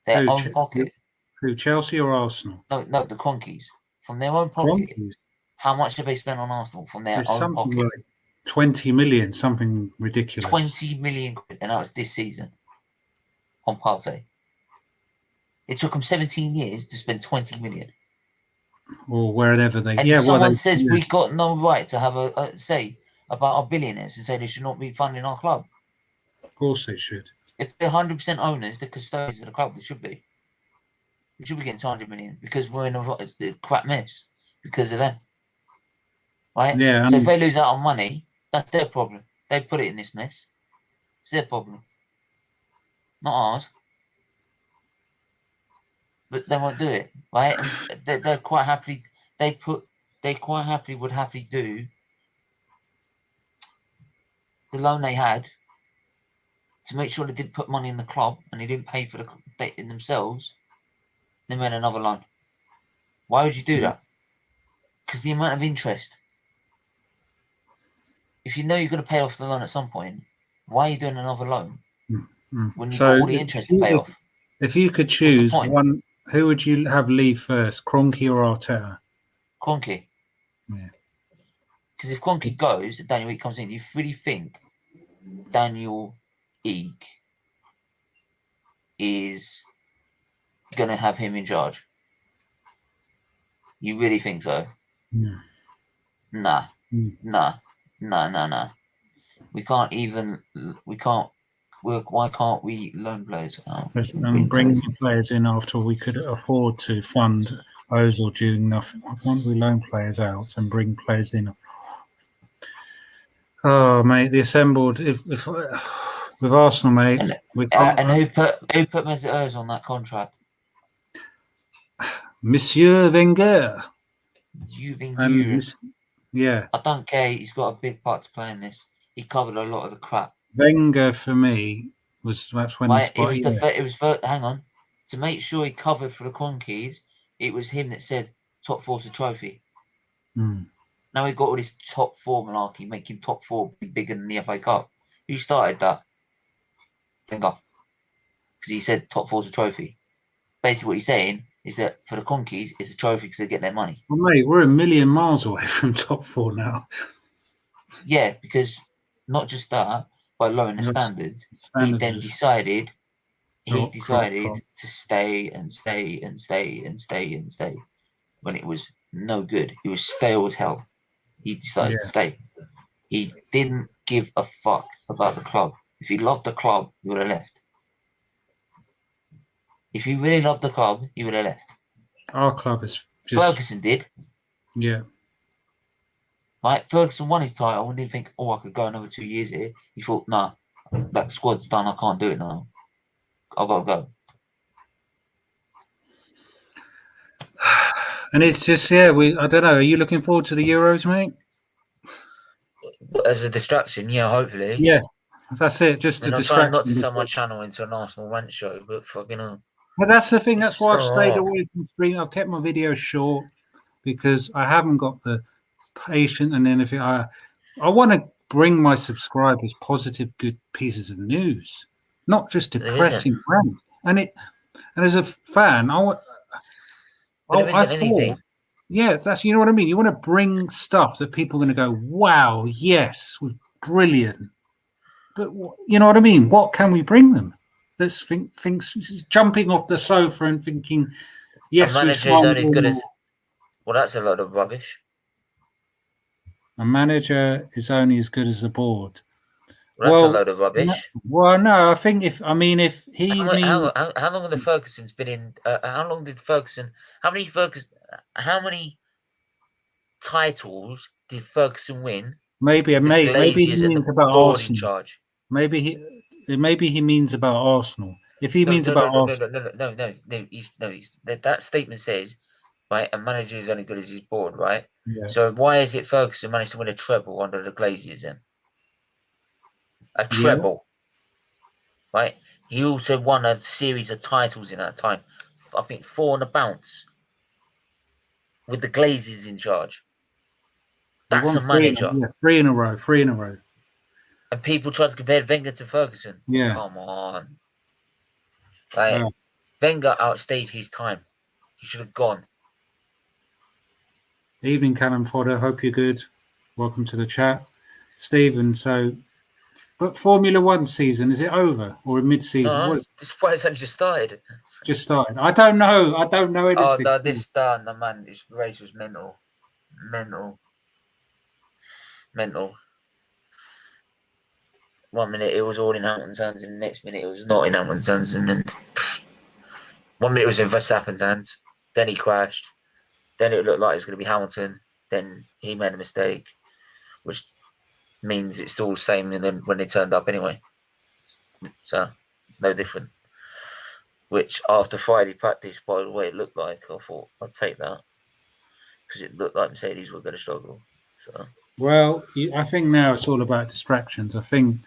Their own pocket. Who, Chelsea or Arsenal? No, the Cronkies. From their own pocket. Cronkies. How much have they spent on Arsenal from their own pocket? Like 20 million, something ridiculous. 20 million quid, and that was this season on Partey. It took them 17 years to spend 20 million. Or wherever they. And if someone says we've got no right to have a say about our billionaires and say they should not be funding our club. Of course they should. If they're 100% owners, the custodians of the club, they should be. We should be getting 200 million because we're in a crap mess because of them. Right? Yeah. So if they lose out on money, that's their problem. They put it in this mess. It's their problem. Not ours. But they won't do it, right? And they're quite happily. They quite happily would happily do the loan they had to make sure they didn't put money in the club and they didn't pay for the in themselves. They made another loan. Why would you do that? Because the amount of interest. If you know you're going to pay off the loan at some point, why are you doing another loan when you've got all the interest to pay off? If you could choose one, who would you have leave first, Kroenke or Arteta? Kroenke. Yeah. Because if Kroenke goes and Daniel Eek comes in, you really think Daniel Eek is going to have him in charge? You really think so? Yeah. Nah. We can't even. Why can't we loan players out? And bring players in after we could afford to fund Ozil doing nothing. Why can't we loan players out and bring players in? Oh, mate, the assembled. If with Arsenal, mate, and who put Mesut Ozil on that contract? Monsieur Wenger. Yeah. I don't care. He's got a big part to play in this. He covered a lot of the crap. Wenger for me that's when it was hang on, to make sure he covered for the Cronkies. It was him that said top four's a trophy. Now we've got all this top four malarkey, making top four be bigger than the FA Cup. Who started that? Wenger, because he said top four's a trophy. Basically, what he's saying is that for the Cronkies, it's a trophy because they get their money. Well, mate, we're a million miles away from top four now. Yeah, because not just that, by lowering the standards, he then decided to stay and stay and stay and stay and stay when it was no good. It was stale as hell. He decided to stay. He didn't give a fuck about the club. If he loved the club, he would have left. If he really loved the club, he would have left. Our club is just... Ferguson did. Yeah. Right? Ferguson won his title and didn't think, I could go another 2 years here. He thought, nah, that squad's done. I can't do it now. I've got to go. And it's just, I don't know. Are you looking forward to the Euros, mate? As a distraction, yeah, hopefully. Yeah, that's it. Just a I'm distraction. trying not to turn my channel into an Arsenal rant show, but fucking hell. But that's the thing. That's why I've stayed hard. away from streaming. I've kept my videos short because I haven't got the patience. And then I want to bring my subscribers positive, good pieces of news, not just depressing rants. And as a fan, I thought, yeah, that's, you know what I mean. You want to bring stuff that people are going to go, wow, yes, was brilliant. But you know what I mean? What can we bring them? That's things jumping off the sofa and thinking, yes, a manager is only as good as. Well, that's a lot of rubbish. A manager is only as good as the board. Well, that's a load of rubbish. Well, no, I think if he how long have the Fergusons been in? How long did Ferguson? How many titles did Ferguson win? Maybe he means about Arsenal. Maybe he means about Arsenal. If he means about Arsenal, no. That statement says, right, a manager is only good as his board, right? Yeah. So why is it Ferguson managed to win a treble under the Glaziers then? A treble, right? He also won a series of titles in that time. I think 4 on the bounce with the Glaziers in charge. That's a manager. 3 in a row. And people try to compare Wenger to Ferguson. Yeah. Come on. Like, Wenger outstayed his time. He should have gone. Evening, Callum Fodder. Hope you're good. Welcome to the chat. Stephen, but Formula One season, is it over or mid-season? No, this fight's only just started. Just started. I don't know anything. Oh, no, man, this race was mental. Mental. 1 minute it was all in Hamilton's hands, and the next minute it was not in Hamilton's hands, and then 1 minute it was in Verstappen's hands. Then he crashed. Then it looked like it was going to be Hamilton. Then he made a mistake, which means it's still the same than when they turned up anyway. So, no different. Which, after Friday practice, by the way it looked like, I thought I'd take that. Because it looked like Mercedes were going to struggle. So. Well, I think now it's all about distractions. I think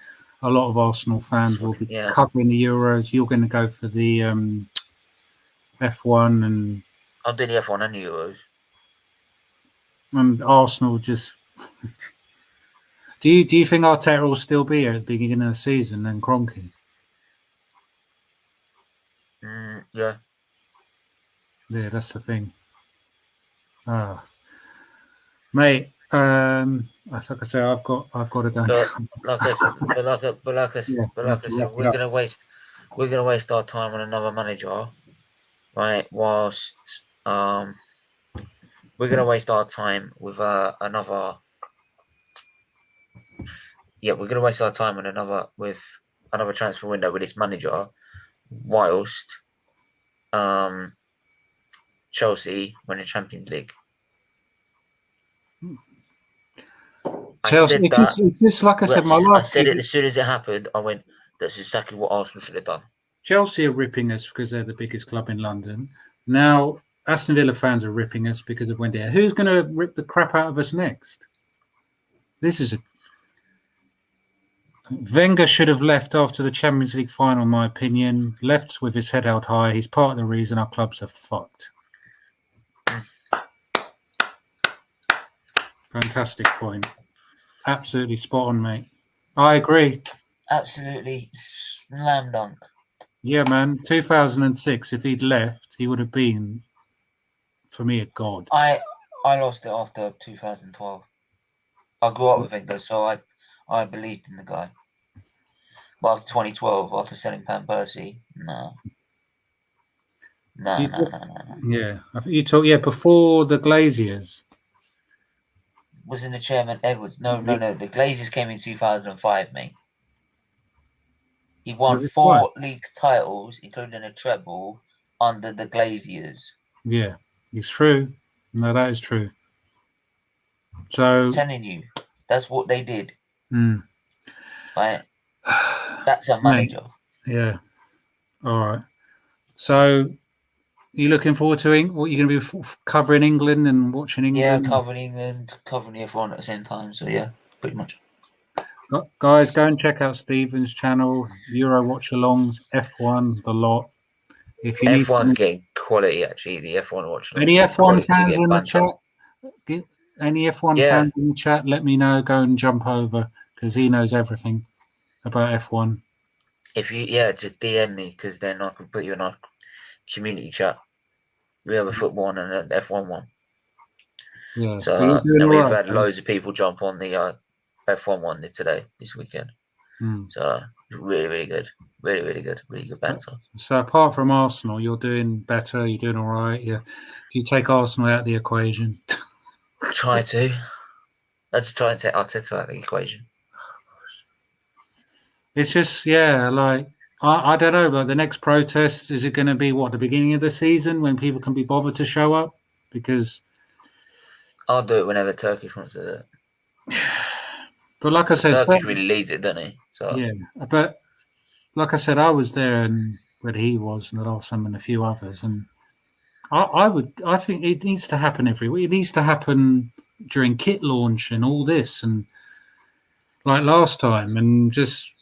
a lot of Arsenal fans will be covering the Euros. You're going to go for the F1 and... I'm doing the F1 and the Euros. And Arsenal just... Do you think Arteta will still be here at the beginning of the season and Kroenke? Yeah. Yeah, that's the thing. Mate, like I say, I've got to go. Like I said, we're gonna waste our time on another manager, right? Whilst we're gonna waste our time with another. Yeah, we're gonna waste our time on another transfer window with this manager, whilst Chelsea win the Champions League. Chelsea, I said it as soon as it happened. I went, that's exactly what Arsenal should have done. Chelsea are ripping us because they're the biggest club in London. Now, Aston Villa fans are ripping us because of Wendy. Who's going to rip the crap out of us next? Wenger should have left after the Champions League final, in my opinion. Left with his head held high. He's part of the reason our clubs are fucked. Fantastic point. Absolutely spot on, mate. I agree. Absolutely slam dunk. Yeah, man. 2006, if he'd left, he would have been, for me, a god. I lost it after 2012. I grew up with Wenger, so I believed in the guy. But after 2012, after selling Van Persie, no. Yeah. You talk, before the Glaziers. Wasn't the chairman Edwards? No. The Glazers came in 2005, mate. He won 4 league titles, including a treble, under the Glaziers. Yeah, it's true. No, that is true. So I'm telling you, that's what they did. Right? That's a manager. Yeah. All right. So you looking forward to what you're going to be covering England and watching England? Yeah, covering England, covering everyone at the same time. So yeah, pretty much. Guys, go and check out Stephen's channel, Euro Watch Alongs, F1, the lot. If you need F1's getting quality, actually. The F1 watch. any F1 fans in the banter. chat, any F1 fans in the chat, let me know. Go and jump over because he knows everything about F1. If you just DM me because then I can put you in our community chat. We have a football one and an F1 one. Yeah. So we've had loads of people jump on the F1 one this weekend. So really, really good. Really, really good. Really good banter. So apart from Arsenal, you're doing better. You're doing all right. Yeah. You take Arsenal out of the equation. Try to. Let's try and take Arteta out of the equation. It's just, like, I don't know, like the next protest, is it going to be the beginning of the season when people can be bothered to show up? Because I'll do it whenever Turkish wants to do it. But like I said, Turkish really leads it, doesn't he? So yeah, but like I said, I was there and where he was and the last time and a few others, and I think it needs to happen every week. It needs to happen during kit launch and all this, and like last time, and just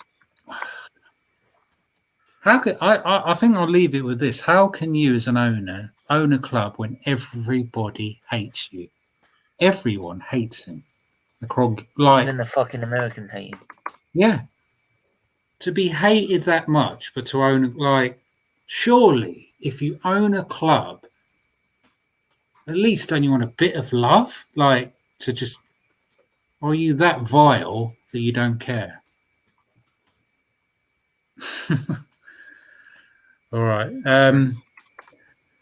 how could I think I'll leave it with this. How can you as an owner own a club when everybody hates you? Everyone hates him. Even the fucking Americans hate him. Yeah. To be hated that much, but to own, surely if you own a club, at least don't you want a bit of love? Or are you that vile that you don't care? All right.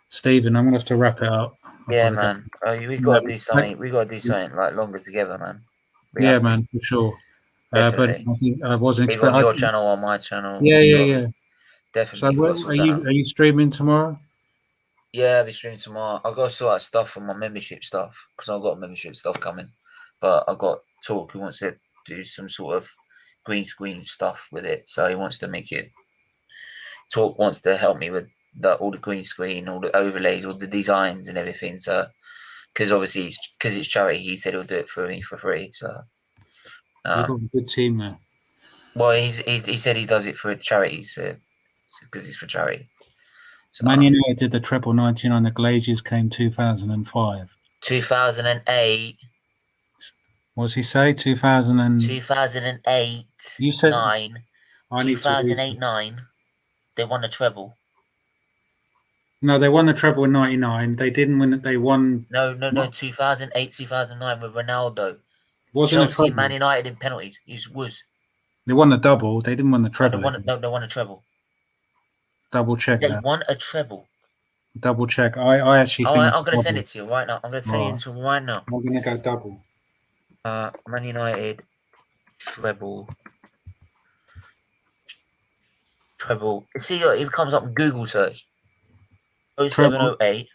Stephen, I'm going to have to wrap it up. Yeah, man. We got to do something. We got to do something like longer together, man. Yeah, man, for sure. But I think I wasn't expecting. On your channel, on my channel. Yeah. Definitely. So, are you streaming tomorrow? Yeah, I'll be streaming tomorrow. I've got to sort out stuff for my membership stuff because I've got membership stuff coming. But I've got Talk who wants to do some sort of green screen stuff with it. So he wants to make it. Talk wants to help me with all the green screen, all the overlays, all the designs and everything. So, because obviously, because it's charity, he said he'll do it for me for free. So, you've got a good team there. Well, he said he does it for charities, because it's for charity. So, Man United did the treble 99. The Glazers came 2005. 2008. What does he say? 2008. You said 9. 2008-9. They won a treble. No, they won the treble in 99. They didn't win it. They won. No. 2008, 2009 with Ronaldo. Wasn't Chelsea, Man United in penalties. It was. They won the double. They didn't win the treble. They won a treble. Double check that. They won a treble. Double check. I actually think. I'm going to send it to you right now. I'm going to tell you right now. I'm going to go double. Man United treble. See, it comes up in Google search. 0708.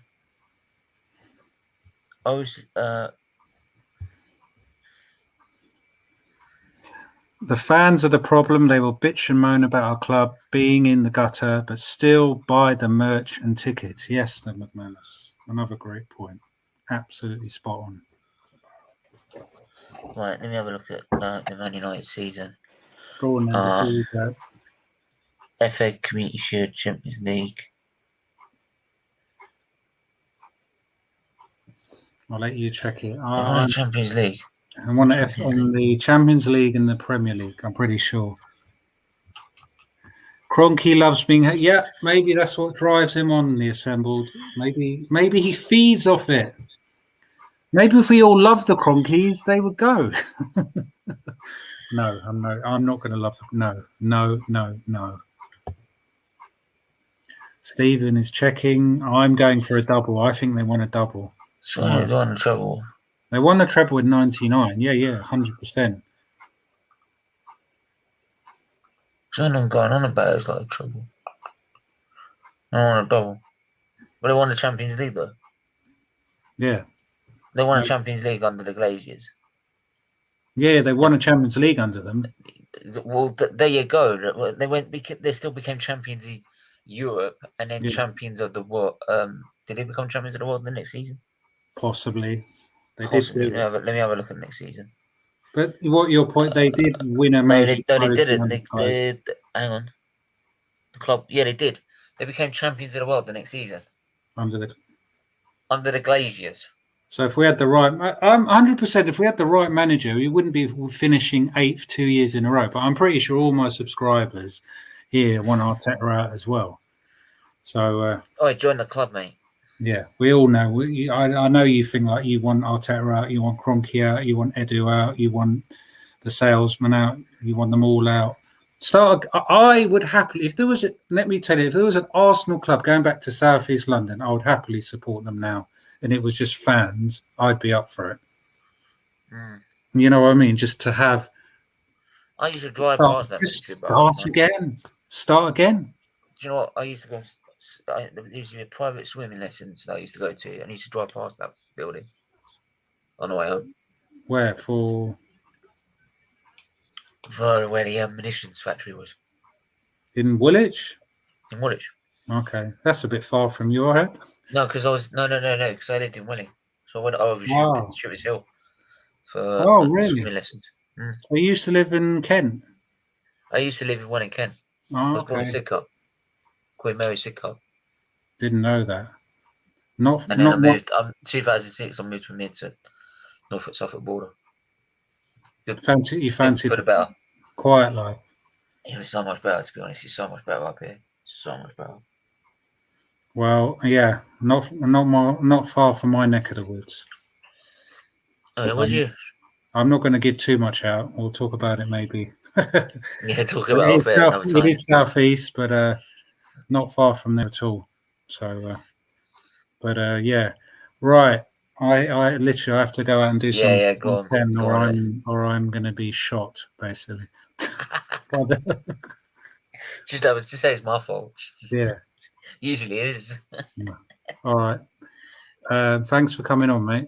The fans are the problem. They will bitch and moan about our club being in the gutter, but still buy the merch and tickets. Yes, the McManus. Another great point. Absolutely spot on. Right, let me have a look at the Man United season. Go on now, before you go. FA Community Shield, Champions League. I'll let you check it. I Champions League. I want to on the Champions League and the Premier League. I'm pretty sure. Kroenke loves being. Yeah, maybe that's what drives him on the assembled. Maybe he feeds off it. Maybe if we all loved the Kroenkes, they would go. No, I'm not going to love them. No. Stephen is checking. I'm going for a double. I think they won a double. So they won a treble. They won the treble in 99. Yeah, 100%. Something going on about it's like a treble. They won a double. But they won the Champions League, though. Yeah. They won a Champions League under the Glazers. Yeah, they won a Champions League under them. Well, there you go. They still became champions Europe, and then champions of the world. Did they become champions of the world the next season? Possibly. They Possibly. did. Let me have a look at next season. But what your point? They did win a major. No, they didn't. They hang on. The club, yeah, they did. They became champions of the world the next season under the Glaziers. So if we had the right, 100%, if we had the right manager, we wouldn't be finishing 8th 2 years in a row. But I'm pretty sure all my subscribers here want Arteta out as well. So, join the club, mate. Yeah, we all know. I know you think like you want Arteta out, you want Kroenke out, you want Edu out, you want the salesman out, you want them all out. I would happily, if there was, let me tell you, if there was an Arsenal club going back to South East London, I would happily support them now. And it was just fans, I'd be up for it. You know what I mean? Just to have. I used to drive past that. Just start again. Start again. Do you know what? I used to go. There used to be a private swimming lessons that I used to go to, and I used to drive past that building on the way home. Where? For where the munitions factory was. In Woolwich? In Woolwich. Okay. That's a bit far from your head. No, because I was because I lived in Willing, so I went over Shooters Hill for swimming lessons. So you used to live in Kent? I used to live in Willing, Kent. I was born in Sidcup, Queen Mary Sidcup. Didn't know that. And then I moved. 2006, I moved from here to Norfolk Suffolk border. You fancied for the better. Quiet life. It was so much better, to be honest. It's so much better up here. So much better. Well, yeah, not far from my neck of the woods. Oh, was you? I'm not going to give too much out. We'll talk about it maybe. Yeah, talk about it another time. It is southeast, but not far from there at all. So, yeah, right. I literally have to go out and do something. Yeah, go on. Or I'm going to be shot, basically. Just say it's my fault. Yeah. Usually it is. Yeah. All right. Thanks for coming on, mate.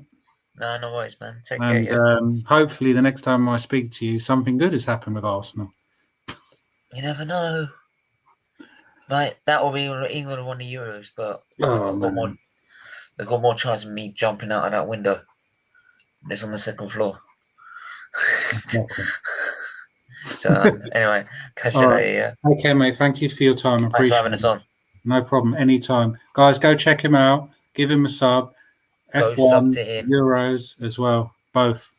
No worries, man. Take care. Yeah. Hopefully the next time I speak to you, something good has happened with Arsenal. You never know. Right, that will be England won the Euros, but they've got more chance of me jumping out of that window. It's on the second floor. Exactly. So anyway, catch you later. Yeah. Okay, mate. Thank you for your time. I appreciate Thanks for having us on. No problem. Anytime. Guys, go check him out. Give him a sub. Go F1, sub to him. Euros as well. Both.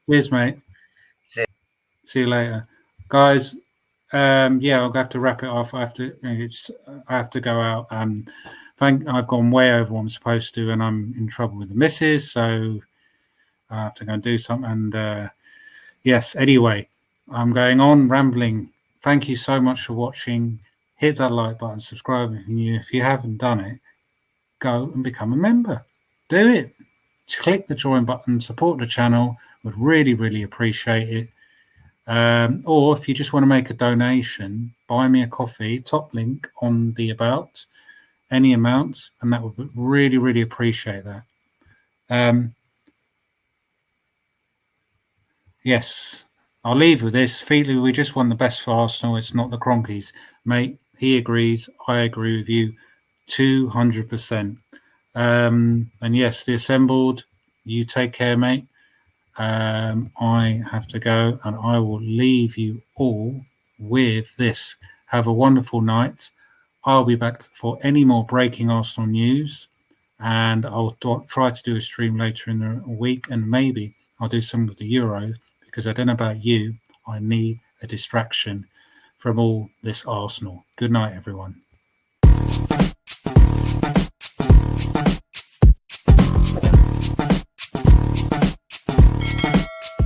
Cheers, mate. See you later. Guys, I'll have to wrap it off. I have to go out. I've gone way over what I'm supposed to, and I'm in trouble with the missus, so I have to go and do something. And yes, anyway, I'm going on rambling. Thank you so much for watching. Hit that like button, subscribe if you haven't done it. Go and become a member. Do it. Just click the join button, support the channel. Would really, really appreciate it. Or if you just want to make a donation, buy me a coffee, top link on the about, any amount, and that would really, really appreciate that. Yes, I'll leave with this. Feely, we just want the best for Arsenal. It's not the Kroenkes. Mate, he agrees. I agree with you 200%. And yes, the assembled, you take care, mate. I have to go, and I will leave you all with this. Have a wonderful night. I'll be back for any more breaking Arsenal news, and I'll try to do a stream later in the week, and maybe I'll do some with the Euro, because I don't know about you, I need a distraction from all this Arsenal. Good night, everyone.